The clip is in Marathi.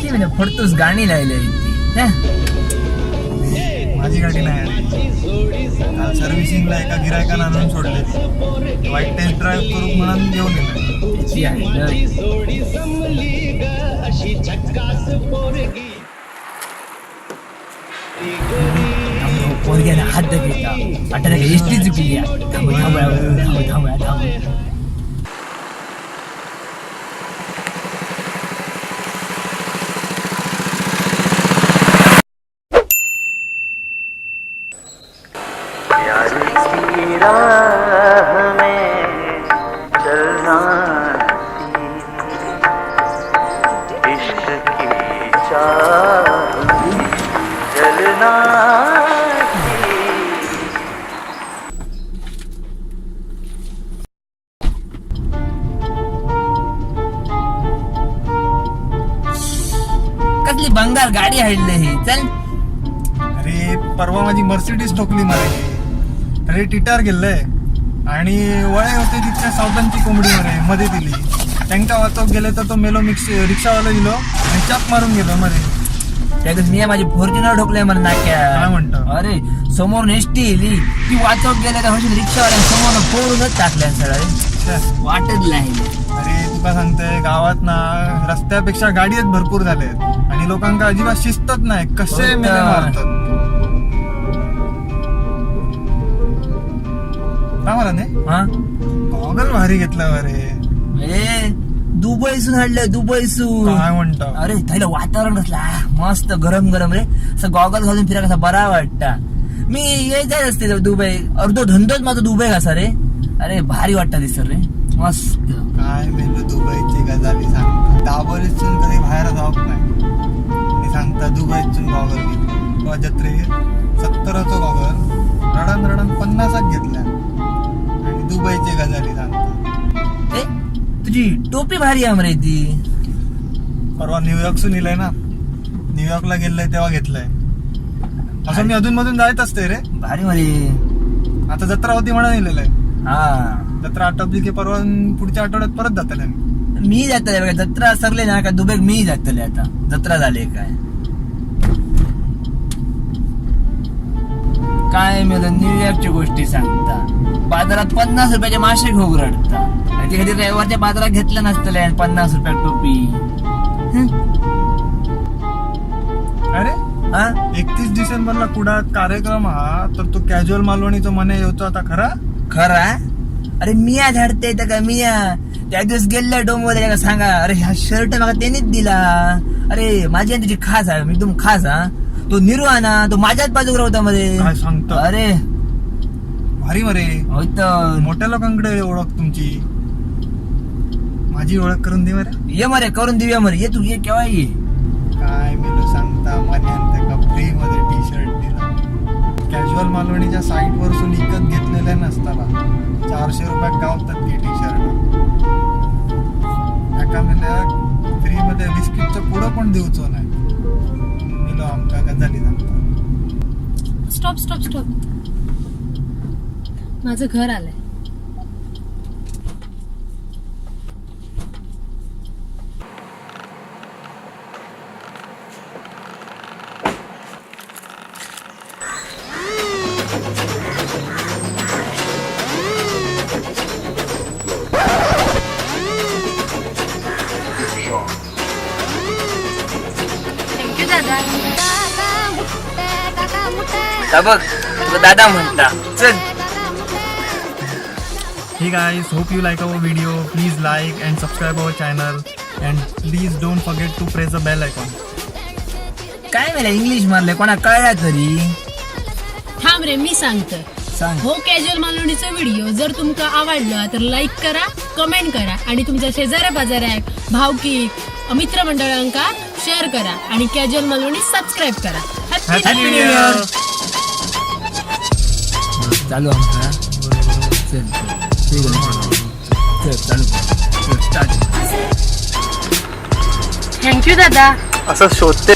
किती म्हणजे फडतूस गाणी लायली माझी गाडी नाही काल सर्व्हिसिंगला एका गिरायकानं आणून सोडले, वाईट टेस्ट ड्राईव्ह करू म्हणून घेऊन गेले. पोरग्याने हात घेता आता एसटी चुकली. कसली बंगाल गाडी हाडले ही चल. अरे परवा माझी मर्सिडीज ठोकली मला. अरे टिटार गेलंय आणि वळे होते तिथल्या सावधानची कोंबडी मध्ये दिली. त्यांच्या वाचक गेले तर तो मेलो रिक्षावाला दिलो आणि चाप मारून गेलो मध्ये. त्यातच मी माझी फॉर्च्युनर ठोकले मला नाक्या. काय म्हणतो? अरे समोर एसटी येली ती वाचवत गेल्या तर रिक्षावाल्या समोर फोडूनच टाकल्या सगळं वाटत नाही. अरे तुका सांगतोय गावात ना रस्त्यापेक्षा गाडीच भरपूर झाले आणि लोकांना अजिबात शिस्तच नाही. कसे मेले मारतात मला नाही. गॉगल भारी घेतला अरे. दुबईसून हाडलं दुबईसून. काय म्हणतो? अरे थैला वातावरण असला मस्त गरम गरम रे. असं गॉगल घालून फिरा कसा बरा वाटता. मी येत असते दुबई अर्धो धंदोच माझा दुबई कसा रे. अरे भारी वाटता दिसत रे मस्त. काय मेलो दुबईची गजाली सांगता. दाबोलीतून कधी बाहेर जावत नाही. सांगता दुबईतून गॉगल घेतला जत्रे 70चा गॉगल रडन 50 घेतल्या आणि दुबईची गजाली सांगता. तुझी टोपी भारी आहे रे ती. परवा न्यूयॉर्कसून इलंय ना, न्यूयॉर्कला गेलंय तेव्हा घेतलंय. असं मी अधून मधून जायत असते रे. भारी मध्ये आता जत्रा होती म्हणून इलेलं आहे. हा जत्रा आटोपली की परवा पुढच्या आठवड्यात परत जातले. मी जातले बघा जत्रा सरले ना का दुबईत मी जातले. आता जत्रा झाले काय मला न्यूयॉर्कची गोष्टी सांगता. बाजारात 50 रुपयाचे मासे घोग रडता. ते कधी रविवारच्या बाजारात घेतलं नसतले 50 रुपयात टोपी. अरे 31 डिसेंबरला कुडात कार्यक्रम हा तर तो कॅज्युअल मालवणीचा मने येतो आता खरा. अरे मिया झाडते का मिया त्या दिवस गेल्या डोंबोला सांगा. अरे हा शर्ट मला त्यानेच दिला. अरे माझी आणि तुझी खास आहे. मी एकदम खास. तो निर्वा ना तो माझ्याच बाजूला होता मध्ये. काय सांगतो? अरे भारी मरे. होतं मोठ्या लोकांकडे ओळख तुमची. माझी ओळख करून दे मरे. ये मरे करून देऊया मरे. ये तू ये केव्हा ये. काय मेलो सांगता मन्यान फ्री मध्ये टी शर्ट दिला. कॅज्युअल मालवणीच्या साईट वरसून विकत घेतलेल्या नसताना 400 रुपयात गावतात ती टी शर्ट. एका मेल्या फ्री मध्ये बिस्किटचं पुढं पण देऊचो नाही. मेलो आमका गजाली सांगता. स्टॉप माझं घर आलंय. थँक्यू दादा. बघ तुला दादा म्हणता. चल. Hey guys, hope you like our video. Please like and subscribe our channel and please don't forget to press the bell icon. काय मला इंग्लिश मारले कोणा कळला तरी. थांब रे मी सांगतो. सांग. हो कॅज्युअल मालवणीचा व्हिडिओ जर तुमका आवडला तर लाईक करा, कमेंट करा आणि तुमच्या शेजाऱ्या पाजाऱ्याक भावकीक मित्रमंडळांका शेअर करा आणि कॅज्युअल मालवणी सबस्क्राईब करा. Happy New Year. चालू आमचा. चल चालू स्टार्ट. थँक्यू दादा. असं शोधते.